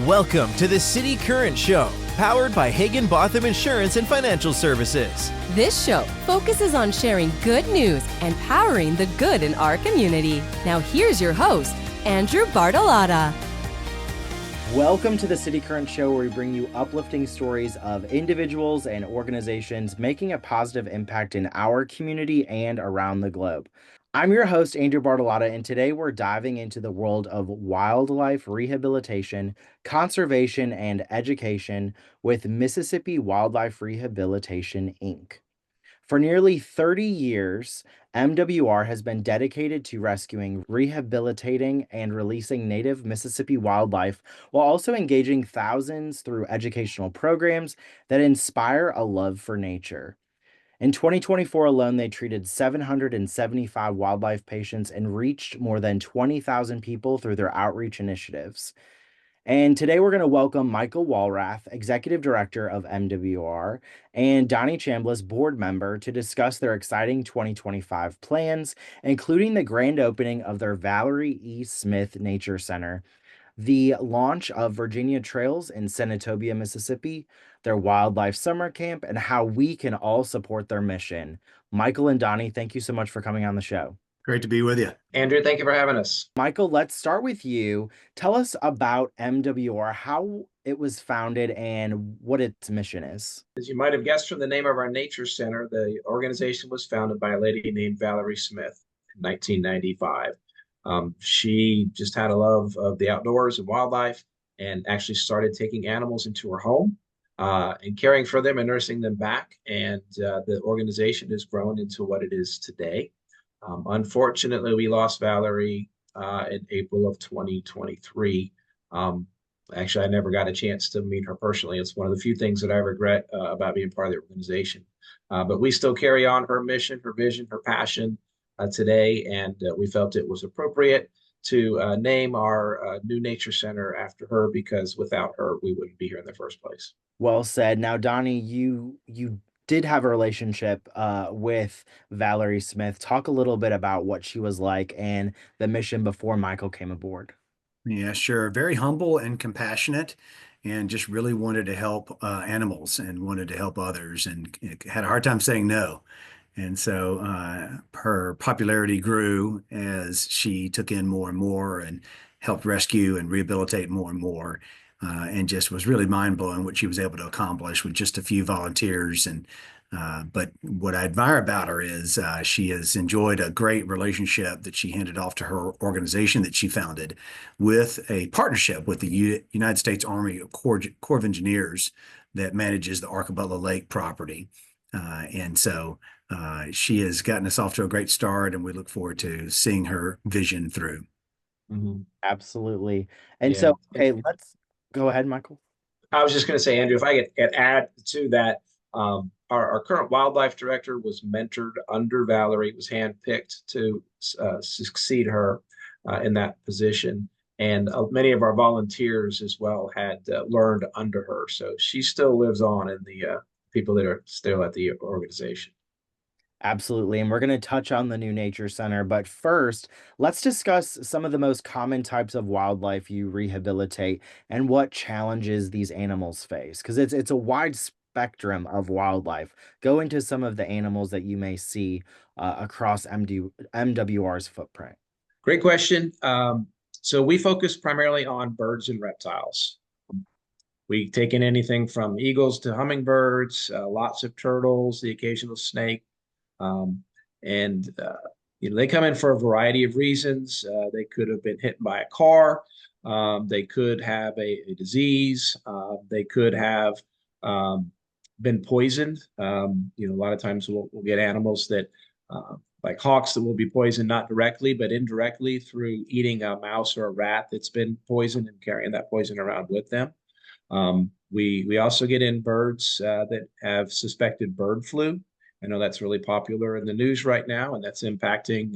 Welcome to the City Current Show, powered by Hagen-Botham Insurance and Financial Services. This show focuses on sharing good news and powering the good in our community. Now here's your host, Andrew Bartolotta. Welcome to the cityCURRENT Show, where we bring you uplifting stories of individuals and organizations making a positive impact in our community and around the globe. I'm your host, Andrew Bartolotta, and today we're diving into the world of wildlife rehabilitation, conservation, and education with Mississippi Wildlife Rehabilitation, Inc. For nearly 30 years, MWR has been dedicated to rescuing, rehabilitating, and releasing native Mississippi wildlife while also engaging thousands through educational programs that inspire a love for nature. In 2024 alone, they treated 775 wildlife patients and reached more than 20,000 people through their outreach initiatives. And today we're going to welcome Mykl Wallrath, Executive Director of MWR, and Donnie Chambliss, Board Member, to discuss their exciting 2025 plans, including the grand opening of their Valery E. Smith Nature Center, the launch of Virginia Trails in Senatobia, Mississippi, their wildlife summer camp, and how we can all support their mission. Mykl and Donnie, thank you so much for coming on the show. Great to be with you. Andrew, thank you for having us. Mykl, let's start with you. Tell us about MWR, how it was founded, and what its mission is. As you might have guessed from the name of our nature center, the organization was founded by a lady named Valery Smith in 1995. She just had a love of the outdoors and wildlife and actually started taking animals into her home and caring for them and nursing them back. And the organization has grown into what it is today. Unfortunately, we lost Valery in April of 2023. Actually, I never got a chance to meet her personally. It's one of the few things that I regret about being part of the organization. But we still carry on her mission, her vision, her passion today, and we felt it was appropriate to name our new nature center after her, because without her, we wouldn't be here in the first place. Well said. Now, Donnie, you did have a relationship with Valery Smith. Talk a little bit about what she was like and the mission before Mykl came aboard. Yeah, sure. Very humble and compassionate, and just really wanted to help animals and wanted to help others, and had a hard time saying no. And so her popularity grew as she took in more and more and helped rescue and rehabilitate more and more. And just was really mind-blowing what she was able to accomplish with just a few volunteers. And but what I admire about her is she has enjoyed a great relationship that she handed off to her organization that she founded, with a partnership with the United States Army Corps of Engineers that manages the Arcabella Lake property. And so she has gotten us off to a great start, and we look forward to seeing her vision through. Mm-hmm. Absolutely. And so, okay, let's go ahead, Mykl. I was just going to say, Andrew, if I could add to that, our current wildlife director was mentored under Valery, was handpicked to succeed her in that position. And many of our volunteers as well had learned under her. So she still lives on in the people that are still at the organization. Absolutely. And we're going to touch on the new nature center. But first, let's discuss some of the most common types of wildlife you rehabilitate and what challenges these animals face, because it's a wide spectrum of wildlife. Go into some of the animals that you may see across MWR's footprint. Great question. So we focus primarily on birds and reptiles. We take in anything from eagles to hummingbirds, lots of turtles, the occasional snake. They come in for a variety of reasons. They could have been hit by a car. They could have a disease. They could have been poisoned. A lot of times we'll get animals that, like hawks, that will be poisoned not directly, but indirectly through eating a mouse or a rat that's been poisoned and carrying that poison around with them. We also get in birds that have suspected bird flu. I know that's really popular in the news right now, and that's impacting,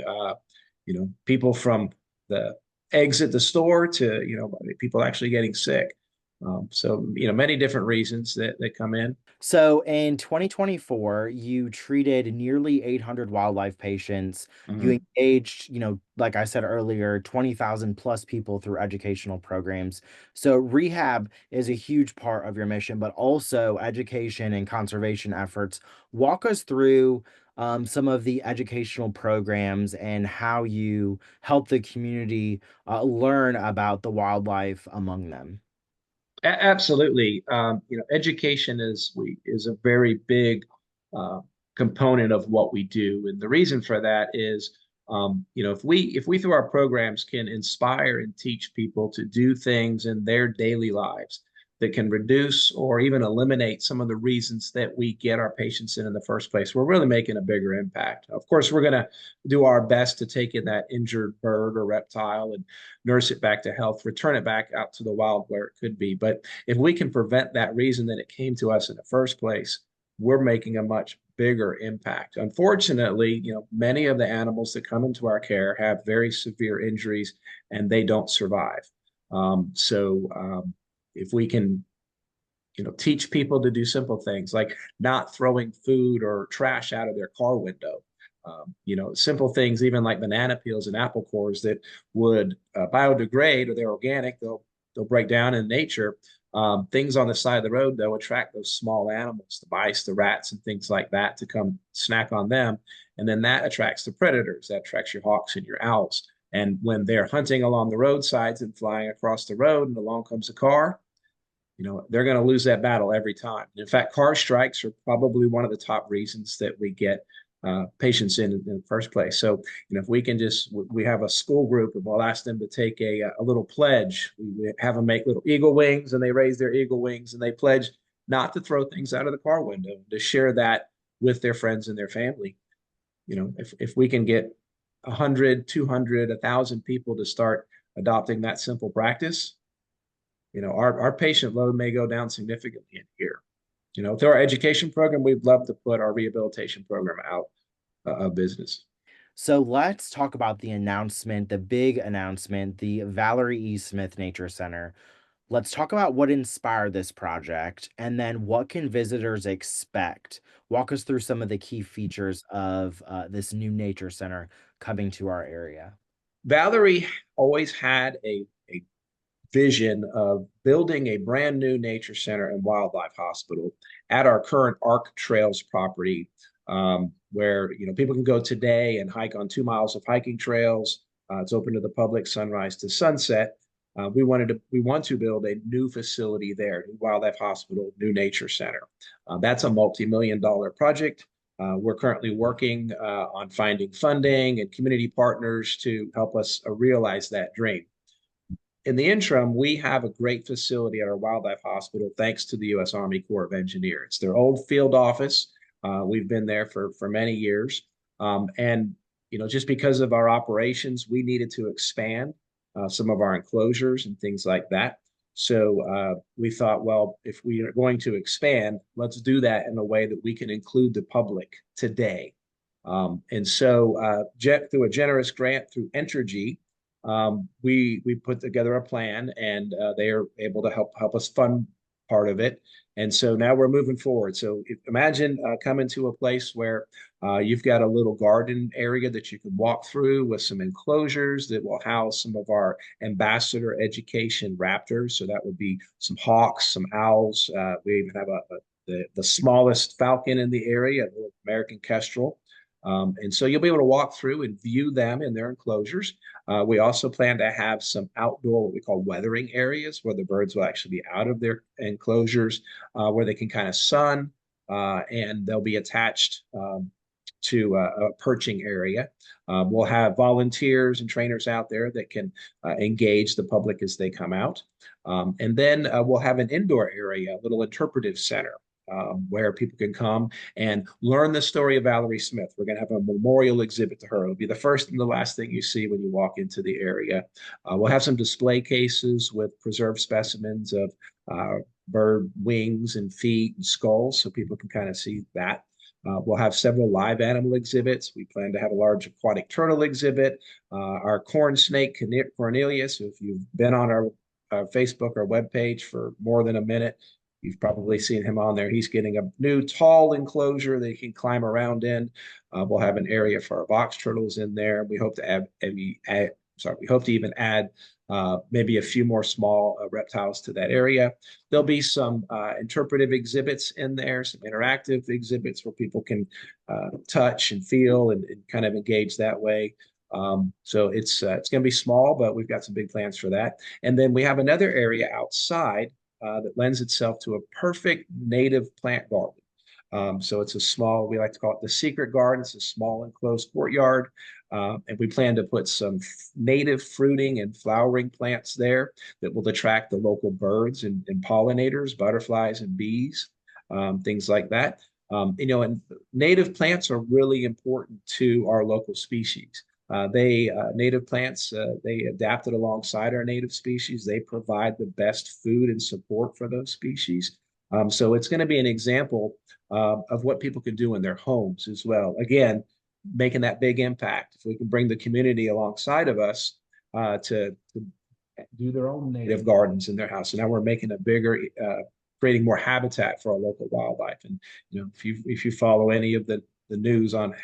people from the eggs at the store to, people actually getting sick. So, many different reasons that come in. So in 2024, you treated nearly 800 wildlife patients. You Mhm. engaged, like I said earlier, 20,000 plus people through educational programs. So rehab is a huge part of your mission, but also education and conservation efforts. Walk us through some of the educational programs and how you help the community learn about the wildlife among them. Absolutely. Education is a very big uh, component of what we do, and the reason for that is, if we through our programs can inspire and teach people to do things in their daily lives that can reduce or even eliminate some of the reasons that we get our patients in the first place, we're really making a bigger impact. Of course, we're going to do our best to take in that injured bird or reptile and nurse it back to health, return it back out to the wild where it could be. But if we can prevent that reason that it came to us in the first place, we're making a much bigger impact. Unfortunately, many of the animals that come into our care have very severe injuries and they don't survive. So if we can teach people to do simple things like not throwing food or trash out of their car window. Simple things, even like banana peels and apple cores that would biodegrade, or they're organic, they'll break down in nature. Things on the side of the road, they'll attract those small animals, the mice, the rats, and things like that to come snack on them. And then that attracts the predators, that attracts your hawks and your owls. And when they're hunting along the roadsides and flying across the road, and along comes a car, they're going to lose that battle every time. In fact, car strikes are probably one of the top reasons that we get patients in the first place. So, if we can we have a school group and we'll ask them to take a little pledge. We have them make little eagle wings and they raise their eagle wings and they pledge not to throw things out of the car window, to share that with their friends and their family. If we can get 100, 200, 1,000 people to start adopting that simple practice, our patient load may go down significantly in a year. Through our education program, we'd love to put our rehabilitation program out of business. So let's talk about the announcement, the big announcement, the Valery E. Smith Nature Center. Let's talk about what inspired this project and then what can visitors expect. Walk us through some of the key features of this new nature center coming to our area. Valery always had a vision of building a brand new nature center and wildlife hospital at our current Arc Trails property, where people can go today and hike on 2 miles of hiking trails. It's open to the public sunrise to sunset. We want to build a new facility there, new wildlife hospital, new nature center. That's a multi-million-dollar project. We're currently working on finding funding and community partners to help us realize that dream. In the interim, we have a great facility at our wildlife hospital, thanks to the U.S. Army Corps of Engineers. It's their old field office. We've been there for many years. And, just because of our operations, we needed to expand some of our enclosures and things like that. So we thought, well, if we are going to expand, let's do that in a way that we can include the public today. And so through a generous grant through Entergy, we put together a plan, and they are able to help us fund part of it. And so now we're moving forward. So imagine coming to a place where you've got a little garden area that you can walk through with some enclosures that will house some of our ambassador education raptors. So that would be some hawks, some owls. We even have the smallest falcon in the area, a little American kestrel. And so you'll be able to walk through and view them in their enclosures. We also plan to have some outdoor, what we call weathering areas, where the birds will actually be out of their enclosures, where they can kind of sun, and they'll be attached to a perching area. We'll have volunteers and trainers out there that can engage the public as they come out. And then we'll have an indoor area, a little interpretive center, where people can come and learn the story of Valery Smith. We're going to have a memorial exhibit to her. It'll be the first and the last thing you see when you walk into the area. We'll have some display cases with preserved specimens of bird wings and feet and skulls, so people can kind of see that. We'll have several live animal exhibits. We plan to have a large aquatic turtle exhibit. Our corn snake, Cornelius, if you've been on our Facebook or webpage for more than a minute. You've probably seen him on there. He's getting a new tall enclosure that he can climb around in. We'll have an area for our box turtles in there. We hope to we hope to even add maybe a few more small reptiles to that area. There'll be some interpretive exhibits in there, some interactive exhibits where people can touch and feel and kind of engage that way. So it's going to be small, but we've got some big plans for that. And then we have another area outside that lends itself to a perfect native plant garden. So it's a small, we like to call it the secret garden. It's a small enclosed courtyard. And we plan to put some native fruiting and flowering plants there that will attract the local birds and pollinators, butterflies and bees, things like that. And native plants are really important to our local species. Native plants, they adapted alongside our native species. They provide the best food and support for those species. So it's going to be an example of what people can do in their homes as well. Again, making that big impact. If we can bring the community alongside of us to do their own native gardens in their house. So now we're making a bigger, creating more habitat for our local wildlife. And if you follow any of the news on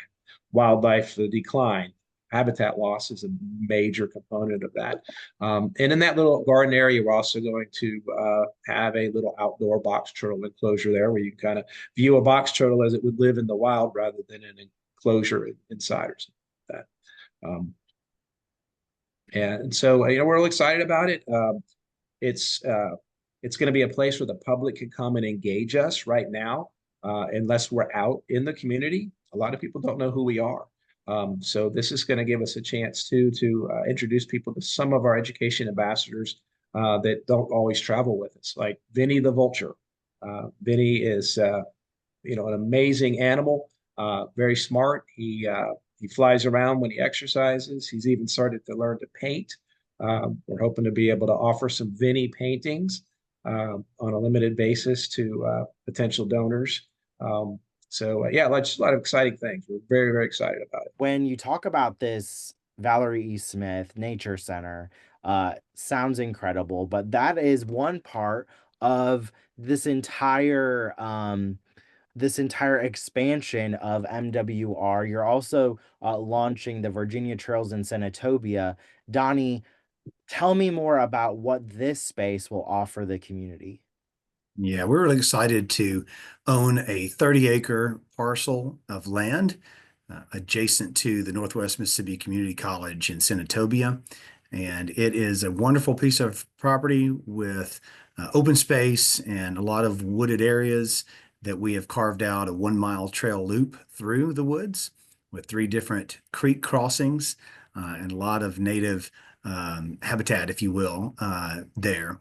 wildlife decline, habitat loss is a major component of that. And in that little garden area, we're also going to have a little outdoor box turtle enclosure there where you can kind of view a box turtle as it would live in the wild rather than an enclosure inside or something like that. And so, we're really excited about it. It's going to be a place where the public can come and engage us right now, unless we're out in the community. A lot of people don't know who we are. So this is going to give us a chance to introduce people to some of our education ambassadors that don't always travel with us, like Vinny the vulture. Vinny is an amazing animal, very smart. He flies around when he exercises. He's even started to learn to paint. We're hoping to be able to offer some Vinny paintings on a limited basis to potential donors. So just a lot of exciting things. We're very, very excited about it. When you talk about this Valery E. Smith Nature Center, sounds incredible, but that is one part of this entire expansion of MWR. You're also launching the Virginia Trails in Senatobia. Donnie, tell me more about what this space will offer the community. Yeah, we're really excited to own a 30-acre parcel of land adjacent to the Northwest Mississippi Community College in Senatobia. And it is a wonderful piece of property with open space and a lot of wooded areas that we have carved out a 1-mile trail loop through the woods with 3 different creek crossings and a lot of native habitat, if you will, there.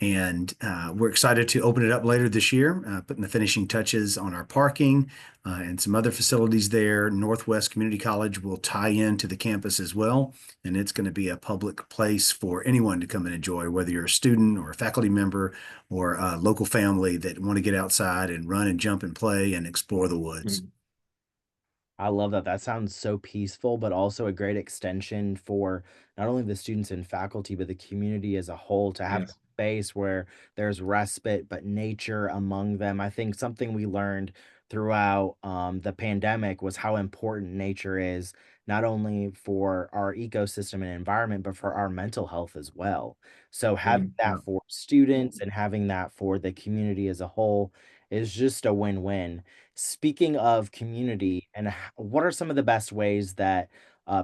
And we're excited to open it up later this year, putting the finishing touches on our parking and some other facilities there. Northwest Community College will tie into the campus as well, and it's going to be a public place for anyone to come and enjoy, whether you're a student or a faculty member or a local family that want to get outside and run and jump and play and explore the woods. Mm-hmm. I love that. That sounds so peaceful, but also a great extension for not only the students and faculty, but the community as a whole to have a space where there's respite, but nature among them. I think something we learned throughout the pandemic was how important nature is, not only for our ecosystem and environment, but for our mental health as well. So having that for students and having that for the community as a whole is just a win-win. Speaking of community, and what are some of the best ways that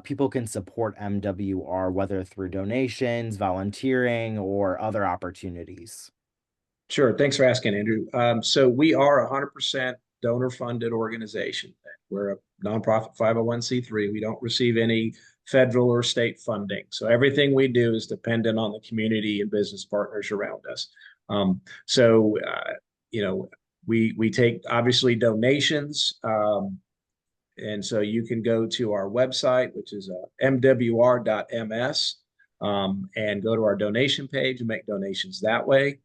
people can support MWR, whether through donations, volunteering, or other opportunities? Sure. Thanks for asking, Andrew. So we are a 100% donor-funded organization. We're a nonprofit 501c3. We don't receive any federal or state funding. So everything we do is dependent on the community and business partners around us. We take obviously donations, and so you can go to our website, which is mwr.ms, and go to our donation page and make donations that way.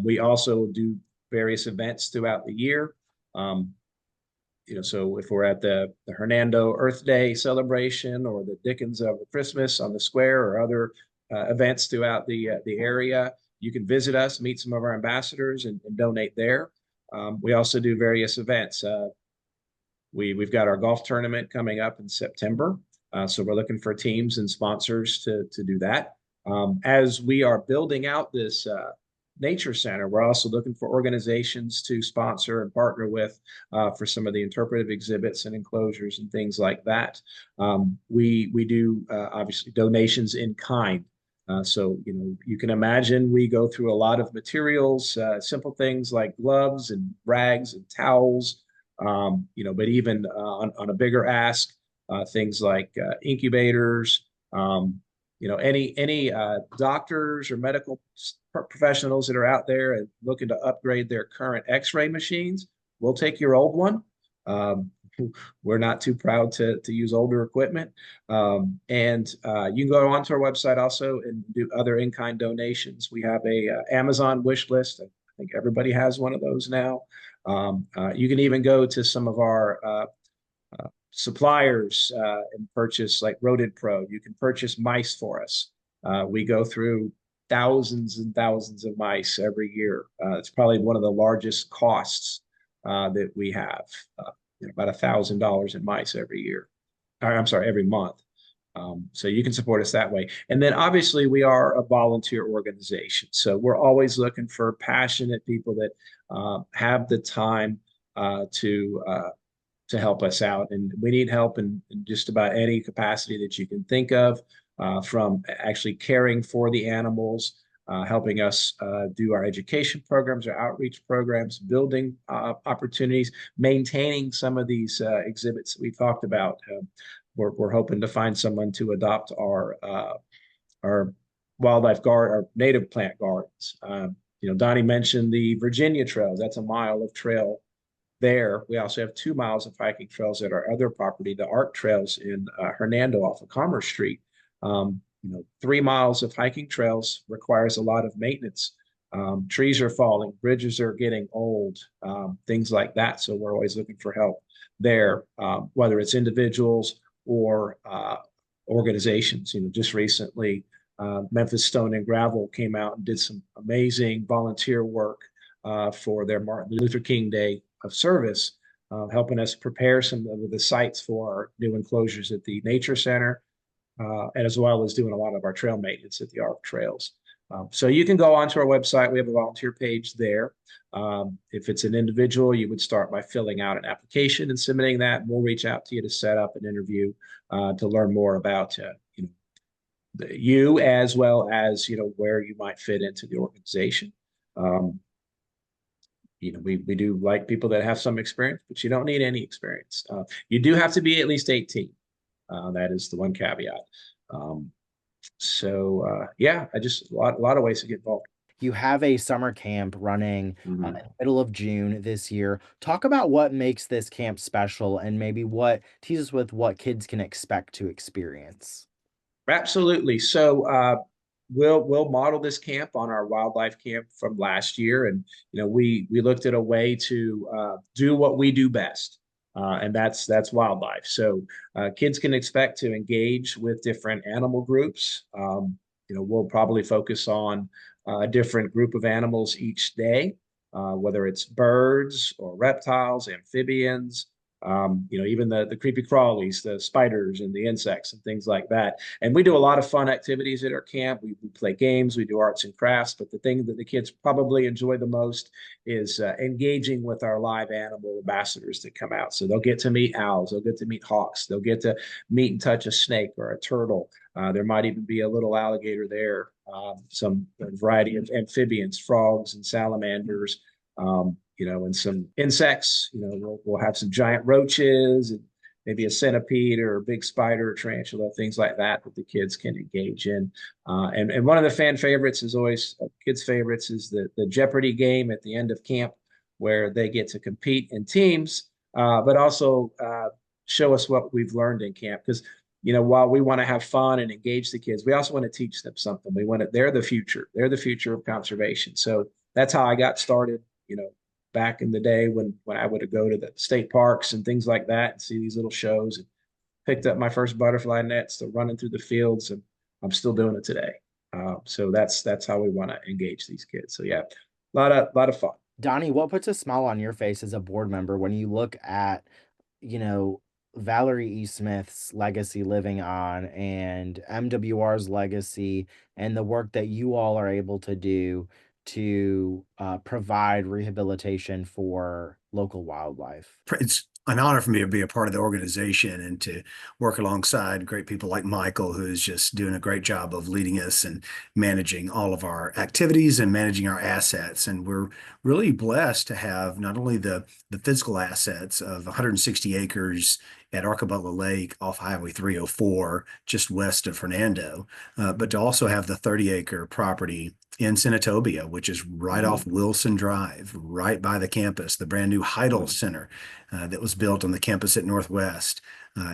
We also do various events throughout the year. So if we're at the Hernando Earth Day celebration or the Dickens of Christmas on the Square or other events throughout the area, you can visit us, meet some of our ambassadors, and donate there. We also do various events. We've got our golf tournament coming up in September. So we're looking for teams and sponsors to do that. As we are building out this nature center, we're also looking for organizations to sponsor and partner with for some of the interpretive exhibits and enclosures and things like that. We do obviously donations in kind. So, you can imagine we go through a lot of materials, simple things like gloves and rags and towels, but even on a bigger ask, things like incubators, any doctors or medical professionals that are out there and looking to upgrade their current X-ray machines, we'll take your old one. We're not too proud to use older equipment. And you can go onto our website also and do other in-kind donations. We have a Amazon wish list. I think everybody has one of those now. You can even go to some of our suppliers and purchase like Rodent Pro. You can purchase mice for us. We go through thousands and thousands of mice every year. It's probably one of the largest costs that we have. About $1,000 in mice every year. Or, I'm sorry, every month. So you can support us that way. And then obviously we are a volunteer organization. So we're always looking for passionate people that have the time to help us out. And we need help in just about any capacity that you can think of, from actually caring for the animals, helping us do our education programs, our outreach programs, building opportunities, maintaining some of these exhibits that we talked about. We're hoping to find someone to adopt our wildlife garden, our native plant gardens. Donnie mentioned the Virginia trails. That's a mile of trail there. We also have 2 miles of hiking trails at our other property, the Art Trails in Hernando off of Commerce Street. 3 miles of hiking trails requires a lot of maintenance. Trees are falling, bridges are getting old, things like that. So we're always looking for help there, whether it's individuals or organizations. Just recently, Memphis Stone and Gravel came out and did some amazing volunteer work for their Martin Luther King Day of service, helping us prepare some of the sites for our new enclosures at the Nature Center, and as well as doing a lot of our trail maintenance at the ARC trails. So you can go onto our website. We have a volunteer page there. If it's an individual, you would start by filling out an application and submitting that. And we'll reach out to you to set up an interview to learn more about you, as well as where you might fit into the organization. We do like people that have some experience, but you don't need any experience. You do have to be at least 18. That is the one caveat. I just a lot of ways to get involved. You have a summer camp running in the middle of June this year. Talk about what makes this camp special and maybe tease us with what kids can expect to experience. Absolutely. So we'll model this camp on our wildlife camp from last year. And, we looked at a way to do what we do best. And that's wildlife. So kids can expect to engage with different animal groups. We'll probably focus on a different group of animals each day, whether it's birds or reptiles, amphibians, even the creepy crawlies, the spiders and the insects and things like that. And we do a lot of fun activities at our camp. We play games, we do arts and crafts, but the thing that the kids probably enjoy the most is engaging with our live animal ambassadors that come out. So they'll get to meet owls, they'll get to meet hawks, they'll get to meet and touch a snake or a turtle. There might even be a little alligator there, some variety of amphibians, frogs and salamanders, and some insects. We'll have some giant roaches and maybe a centipede or a big spider, tarantula, things like that the kids can engage in. And one of the fan favorites is always kids' favorites is the Jeopardy game at the end of camp, where they get to compete in teams, but also show us what we've learned in camp. Because while we want to have fun and engage the kids, we also want to teach them something. They're the future. They're the future of conservation. So that's how I got started, back in the day when I would go to the state parks and things like that and see these little shows, and picked up my first butterfly nets, to running through the fields, and I'm still doing it today. So that's how we want to engage these kids. So yeah, a lot of fun. Donnie, what puts a smile on your face as a board member when you look at, you know, Valery E. Smith's legacy living on and MWR's legacy and the work that you all are able to do to provide rehabilitation for local wildlife? It's an honor for me to be a part of the organization and to work alongside great people like Mykl, who's just doing a great job of leading us and managing all of our activities and managing our assets. And we're really blessed to have not only the physical assets of 160 acres at Arcabutla Lake off Highway 304, just west of Hernando, but to also have the 30-acre property in Senatobia, which is right off Wilson Drive, right by the campus. The brand new Heidel Center that was built on the campus at Northwest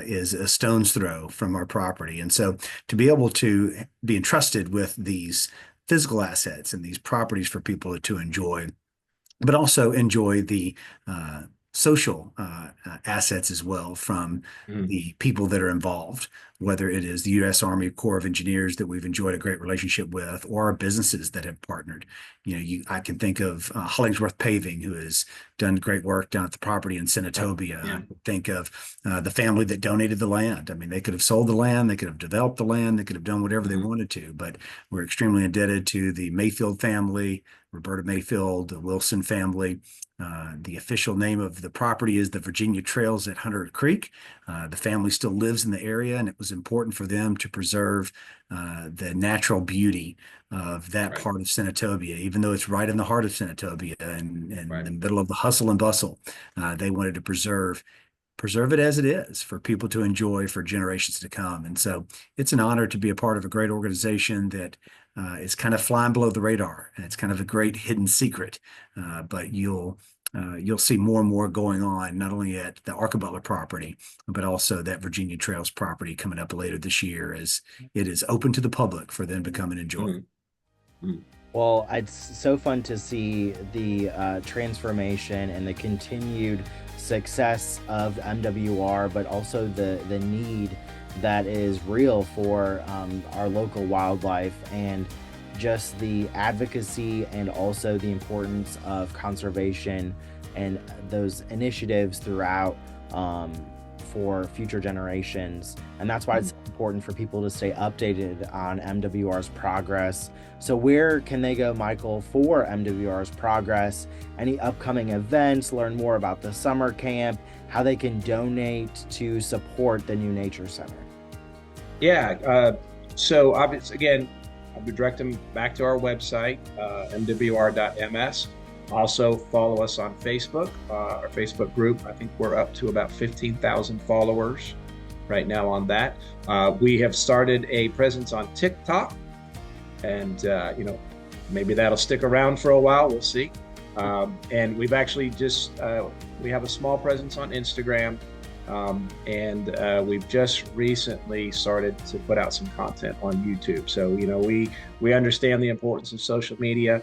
is a stone's throw from our property. And so to be able to be entrusted with these physical assets and these properties for people to enjoy, but also enjoy the social assets as well from the people that are involved, whether it is the U.S. Army Corps of Engineers that we've enjoyed a great relationship with, or our businesses that have partnered. I can think of Hollingsworth Paving, who has done great work down at the property in Senatobia. Yeah. I think of the family that donated the land. I mean, they could have sold the land, they could have developed the land, they could have done whatever they wanted to, but we're extremely indebted to the Mayfield family, Roberta Mayfield, the Wilson family. The official name of the property is the Virginia Trails at Hunter Creek. The family still lives in the area, and it was important for them to preserve the natural beauty of that part of Senatobia, even though it's right in the heart of Senatobia and in the middle of the hustle and bustle. They wanted to preserve it as it is for people to enjoy for generations to come. And so it's an honor to be a part of a great organization that is kind of flying below the radar. And it's kind of a great hidden secret, but you'll see more and more going on, not only at the Arcabutla property, but also that Virginia Trails property coming up later this year as it is open to the public for them to come and enjoy. Well, it's so fun to see the transformation and the continued success of MWR, but also the need that is real for our local wildlife, and just the advocacy and also the importance of conservation and those initiatives throughout for future generations. And that's why it's important for people to stay updated on MWR's progress. So where can they go, Mykl, for MWR's progress? Any upcoming events, learn more about the summer camp, how they can donate to support the new nature center? Yeah, so obviously, again, I would direct them back to our website, mwr.ms. Also follow us on Facebook, our Facebook group. I think we're up to about 15,000 followers right now on that. We have started a presence on TikTok, and maybe that'll stick around for a while. We'll see. And we've actually just we have a small presence on Instagram, and we've just recently started to put out some content on YouTube. So we understand the importance of social media.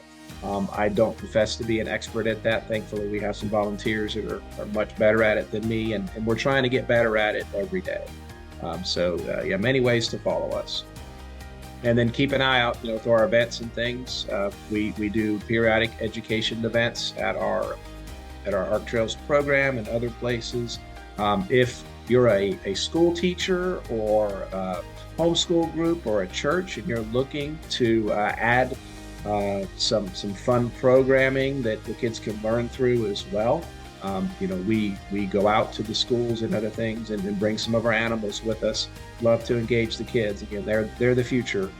I don't profess to be an expert at that. Thankfully, we have some volunteers that are much better at it than me, and we're trying to get better at it every day. Many ways to follow us. And then keep an eye out, for our events and things. We do periodic education events at our Arc Trails program and other places. If you're a school teacher or a homeschool group or a church and you're looking to add some fun programming that the kids can learn through as well, we go out to the schools and other things and bring some of our animals with us. Love to engage the kids. Again, they're the future,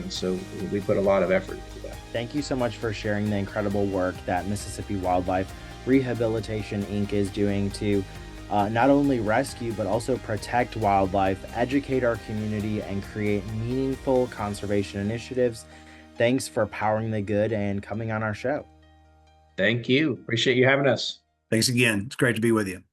so we put a lot of effort into that. Thank you so much for sharing the incredible work that Mississippi Wildlife Rehabilitation Inc. is doing to not only rescue but also protect wildlife, educate our community, and create meaningful conservation initiatives. Thanks for powering the good and coming on our show. Thank you. Appreciate you having us. Thanks again. It's great to be with you.